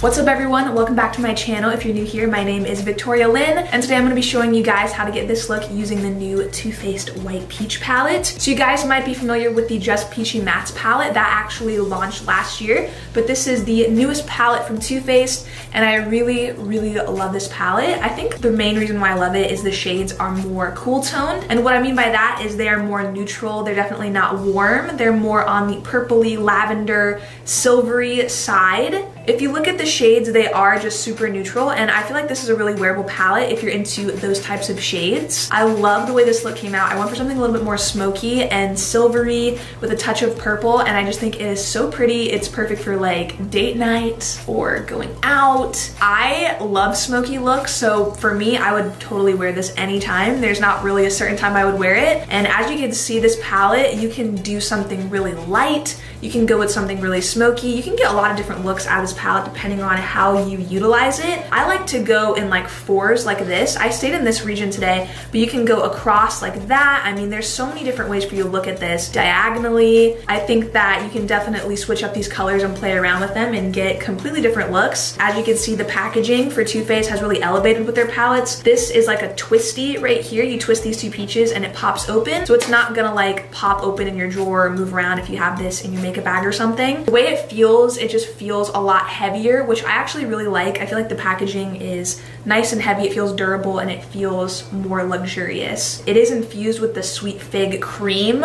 What's up everyone? Welcome back to my channel. If you're new here, my name is Victoria Lynn, and today I'm going to be showing you guys how to get this look using the new Too Faced White Peach palette. So you guys might be familiar with the Just Peachy Mattes palette that actually launched last year, but this is the newest palette from Too Faced, and I really love this palette. I think the main reason why I love it is the shades are more cool toned, and what I mean by that is they are more neutral. They're definitely not warm. They're more on the purpley, lavender, silvery side. If you look at the shades, they are just super neutral, and I feel like this is a really wearable palette if you're into those types of shades. I love the way this look came out. I went for something a little bit more smoky and silvery with a touch of purple, and I just think it is so pretty. It's perfect for like date night or going out. I love smoky looks, so for me, I would totally wear this anytime. There's not really a certain time I would wear it, and as you can see, this palette, you can do something really light. You can go with something really smoky. You can get a lot of different looks out of this palette depending on how you utilize it. I like to go in like fours like this. I stayed in this region today, but you can go across like that. I mean, there's so many different ways for you to look at this. Diagonally, I think that you can definitely switch up these colors and play around with them and get completely different looks. As you can see, the packaging for Too Faced has really elevated with their palettes. This is like a twisty right here. You twist these two peaches and it pops open. So it's not gonna like pop open in your drawer or move around if you have this in your makeup bag or something. The way it just feels a lot heavier, which I actually really like. I feel like the packaging is nice and heavy. It feels durable and it feels more luxurious. It is infused with the sweet fig cream.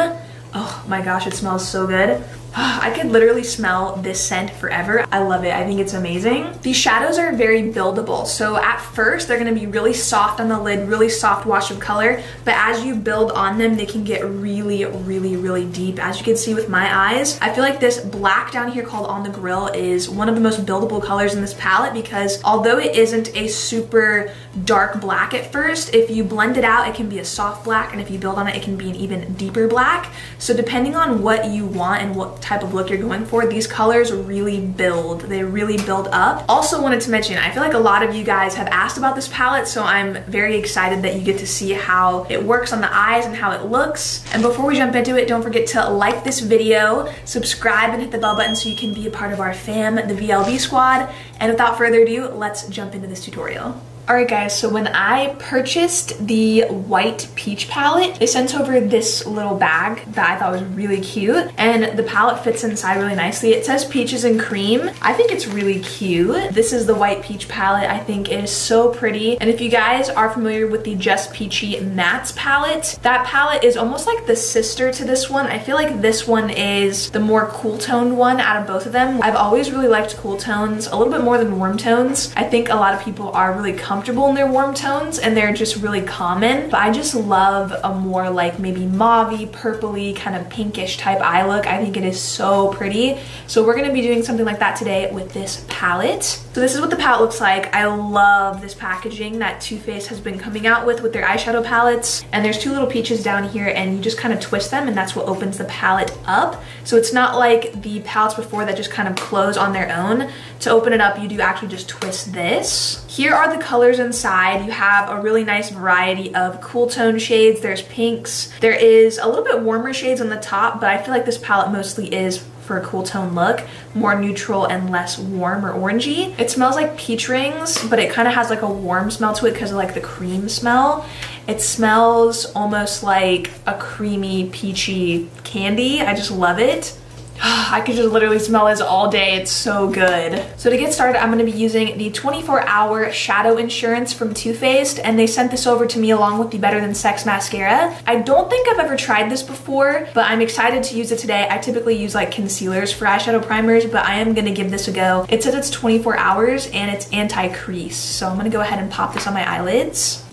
Oh my gosh, it smells so good. I could literally smell this scent forever. I love it. I think it's amazing. These shadows are very buildable. So at first, they're gonna be really soft on the lid, really soft wash of color, but as you build on them, they can get really deep. As you can see with my eyes, I feel like this black down here called On the Grill is one of the most buildable colors in this palette because although it isn't a super dark black at first, if you blend it out, it can be a soft black, and if you build on it, it can be an even deeper black. So depending on what you want and what type of look you're going for, these colors really build. They really build up. Also wanted to mention, I feel like a lot of you guys have asked about this palette, so I'm very excited that you get to see how it works on the eyes and how it looks. And before we jump into it, don't forget to like this video, subscribe, and hit the bell button so you can be a part of our fam, the VLB squad. And without further ado, let's jump into this tutorial. Alright guys, so when I purchased the white peach palette, they sent over this little bag that I thought was really cute, and the palette fits inside really nicely. It says peaches and cream. I think it's really cute. This is the white peach palette. I think it is so pretty, and if you guys are familiar with the Just Peachy Mattes palette, that palette is almost like the sister to this one. I feel like this one is the more cool toned one out of both of them. I've always really liked cool tones a little bit more than warm tones. I think a lot of people are really comfortable in their warm tones and they're just really common, but I just love a more like maybe mauve-y, purpley, kind of pinkish type eye look. I think it is so pretty. So we're gonna be doing something like that today with this palette. So this is what the palette looks like. I love this packaging that Too Faced has been coming out with their eyeshadow palettes. And there's two little peaches down here and you just kind of twist them and that's what opens the palette up. So it's not like the palettes before that just kind of close on their own. To open it up, you do actually just twist this. Here are the colors inside. You have a really nice variety of cool tone shades. There's pinks. There is a little bit warmer shades on the top, but I feel like this palette mostly is for a cool tone look, more neutral and less warm or orangey. It smells like peach rings, but it kind of has like a warm smell to it because of like the cream smell. It smells almost like a creamy, peachy candy. I just love it. I could just literally smell this all day. It's so good. So to get started, I'm going to be using the 24-hour shadow insurance from Too Faced, and they sent this over to me along with the Better Than Sex mascara. I don't think I've ever tried this before, but I'm excited to use it today. I typically use like concealers for eyeshadow primers, but I am going to give this a go. It says it's 24 hours and it's anti-crease. So I'm going to go ahead and pop this on my eyelids.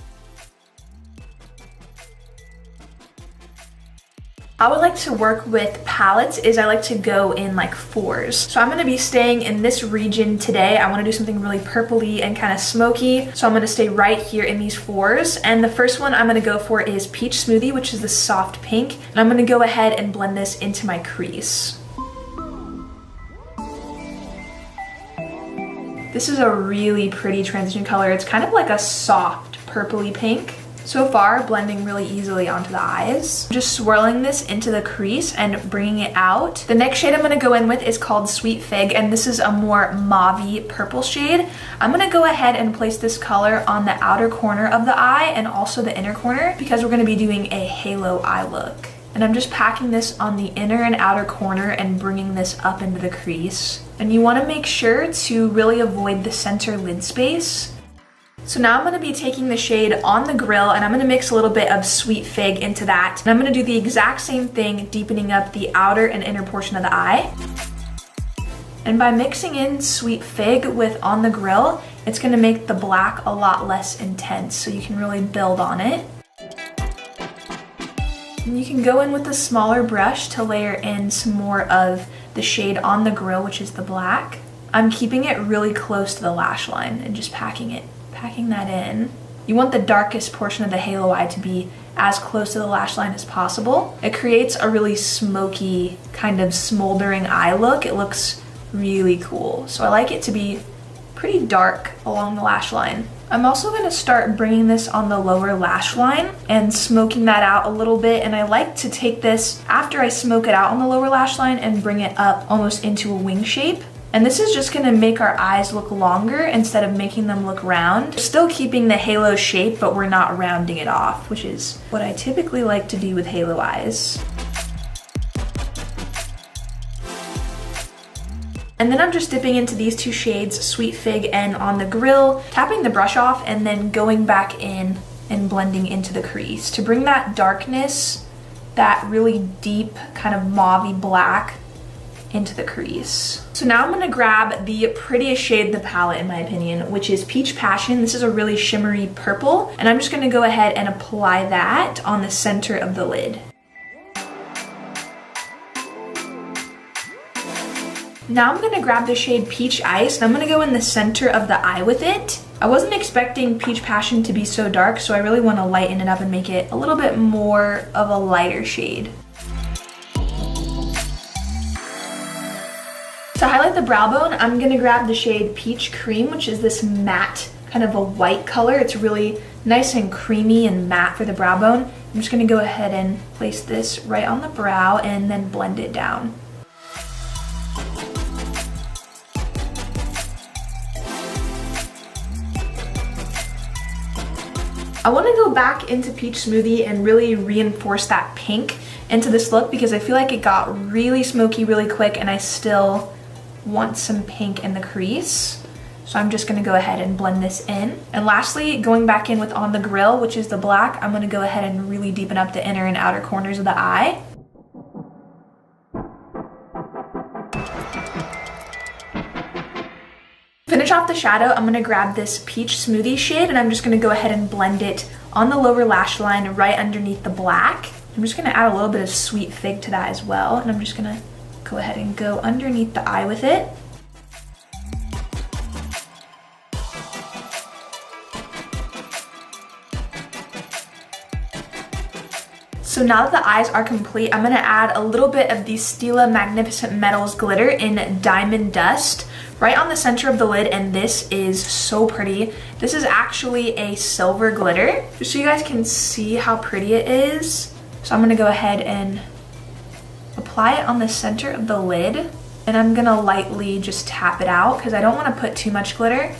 I would like to work with palettes is I like to go in like fours. So I'm gonna be staying in this region today. I wanna do something really purpley and kind of smoky. So I'm gonna stay right here in these fours. And the first one I'm gonna go for is Peach Smoothie, which is the soft pink. And I'm gonna go ahead and blend this into my crease. This is a really pretty transition color. It's kind of like a soft purpley pink. So far, blending really easily onto the eyes. Just swirling this into the crease and bringing it out. The next shade I'm gonna go in with is called Sweet Fig, and this is a more mauve-y purple shade. I'm gonna go ahead and place this color on the outer corner of the eye and also the inner corner because we're gonna be doing a halo eye look. And I'm just packing this on the inner and outer corner and bringing this up into the crease. And you wanna make sure to really avoid the center lid space. So now I'm going to be taking the shade On the Grill and I'm going to mix a little bit of Sweet Fig into that. And I'm going to do the exact same thing, deepening up the outer and inner portion of the eye. And by mixing in Sweet Fig with On the Grill, it's going to make the black a lot less intense, so you can really build on it. And you can go in with a smaller brush to layer in some more of the shade On the Grill, which is the black. I'm keeping it really close to the lash line and just packing that in. You want the darkest portion of the halo eye to be as close to the lash line as possible. It creates a really smoky, kind of smoldering eye look. It looks really cool. So I like it to be pretty dark along the lash line. I'm also going to start bringing this on the lower lash line and smoking that out a little bit. And I like to take this after I smoke it out on the lower lash line and bring it up almost into a wing shape. And this is just gonna make our eyes look longer instead of making them look round. We're still keeping the halo shape, but we're not rounding it off, which is what I typically like to do with halo eyes. And then I'm just dipping into these two shades, Sweet Fig and On the Grill, tapping the brush off and then going back in and blending into the crease to bring that darkness, that really deep kind of mauve-y black into the crease. So now I'm gonna grab the prettiest shade in the palette in my opinion, which is Peach Passion. This is a really shimmery purple, and I'm just gonna go ahead and apply that on the center of the lid. Now I'm gonna grab the shade Peach Ice, and I'm gonna go in the center of the eye with it. I wasn't expecting Peach Passion to be so dark, so I really wanna lighten it up and make it a little bit more of a lighter shade. To highlight the brow bone, I'm gonna grab the shade Peach Cream, which is this matte, kind of a white color. It's really nice and creamy and matte for the brow bone. I'm just gonna go ahead and place this right on the brow and then blend it down. I wanna go back into Peach Smoothie and really reinforce that pink into this look because I feel like it got really smoky really quick and I still want some pink in the crease. So I'm just gonna go ahead and blend this in. And lastly, going back in with On the Grill, which is the black, I'm gonna go ahead and really deepen up the inner and outer corners of the eye. Finish off the shadow, I'm gonna grab this Peach Smoothie shade and I'm just gonna go ahead and blend it on the lower lash line right underneath the black. I'm just gonna add a little bit of Sweet Fig to that as well, and I'm just gonna go ahead and go underneath the eye with it. So now that the eyes are complete, I'm gonna add a little bit of the Stila Magnificent Metals glitter in Diamond Dust right on the center of the lid, and this is so pretty. This is actually a silver glitter, just so you guys can see how pretty it is. So I'm gonna go ahead and apply it on the center of the lid, and I'm gonna lightly just tap it out because I don't want to put too much glitter.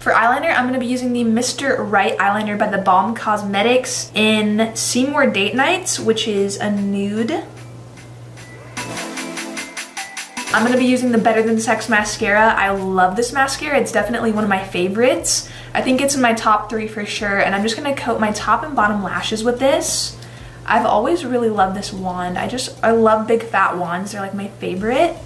For eyeliner, I'm gonna be using the Mr. Right eyeliner by the Balm Cosmetics in Seymour Date Nights, which is a nude. I'm gonna be using the Better Than Sex mascara. I love this mascara. It's definitely one of my favorites. I think it's in my top 3 for sure, and I'm just gonna coat my top and bottom lashes with this. I've always really loved this wand. I love big fat wands. They're like my favorite.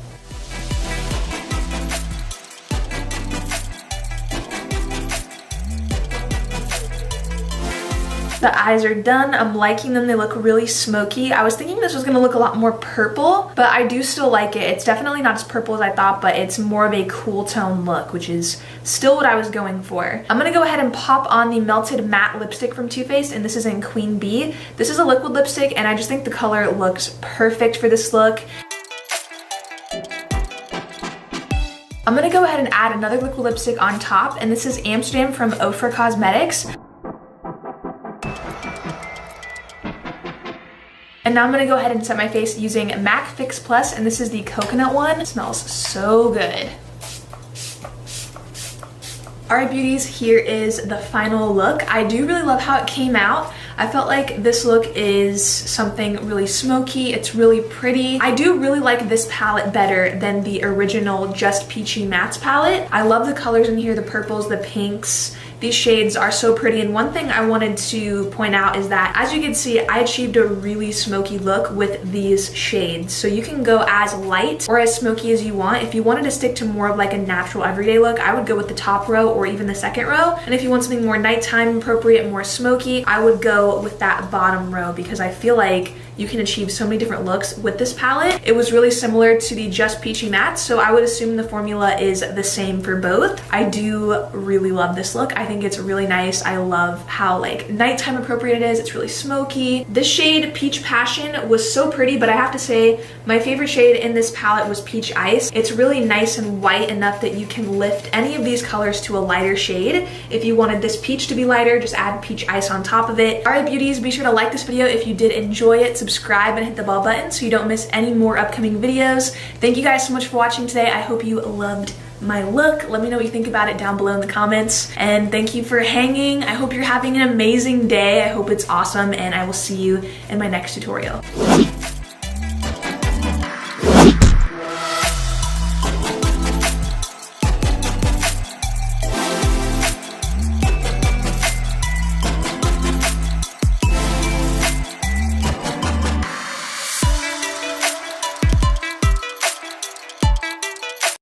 The eyes are done. I'm liking them. They look really smoky. I was thinking this was gonna look a lot more purple, but I do still like it. It's definitely not as purple as I thought, but it's more of a cool tone look, which is still what I was going for. I'm gonna go ahead and pop on the Melted Matte lipstick from Too Faced, and this is in Queen Bee. This is a liquid lipstick, and I just think the color looks perfect for this look. I'm gonna go ahead and add another liquid lipstick on top, and this is Amsterdam from Ofra Cosmetics. And now I'm gonna go ahead and set my face using MAC Fix Plus, and this is the coconut one. It smells so good. Alright beauties, here is the final look. I do really love how it came out. I felt like this look is something really smoky. It's really pretty. I do really like this palette better than the original Just Peachy Mattes palette. I love the colors in here, the purples, the pinks. These shades are so pretty, and one thing I wanted to point out is that, as you can see, I achieved a really smoky look with these shades. So you can go as light or as smoky as you want. If you wanted to stick to more of like a natural everyday look, I would go with the top row or even the second row. And if you want something more nighttime appropriate, more smoky, I would go with that bottom row, because I feel like you can achieve so many different looks with this palette. It was really similar to the Just Peachy Matte, so I would assume the formula is the same for both. I do really love this look. I think it's really nice. I love how like nighttime appropriate it is. It's really smoky. This shade Peach Passion was so pretty, but I have to say my favorite shade in this palette was Peach Ice. It's really nice and white enough that you can lift any of these colors to a lighter shade. If you wanted this peach to be lighter, just add Peach Ice on top of it. Alright beauties, be sure to like this video if you did enjoy it. Subscribe and hit the bell button so you don't miss any more upcoming videos. Thank you guys so much for watching today. I hope you loved my look. Let me know what you think about it down below in the comments. And thank you for hanging. I hope you're having an amazing day. I hope it's awesome, and I will see you in my next tutorial.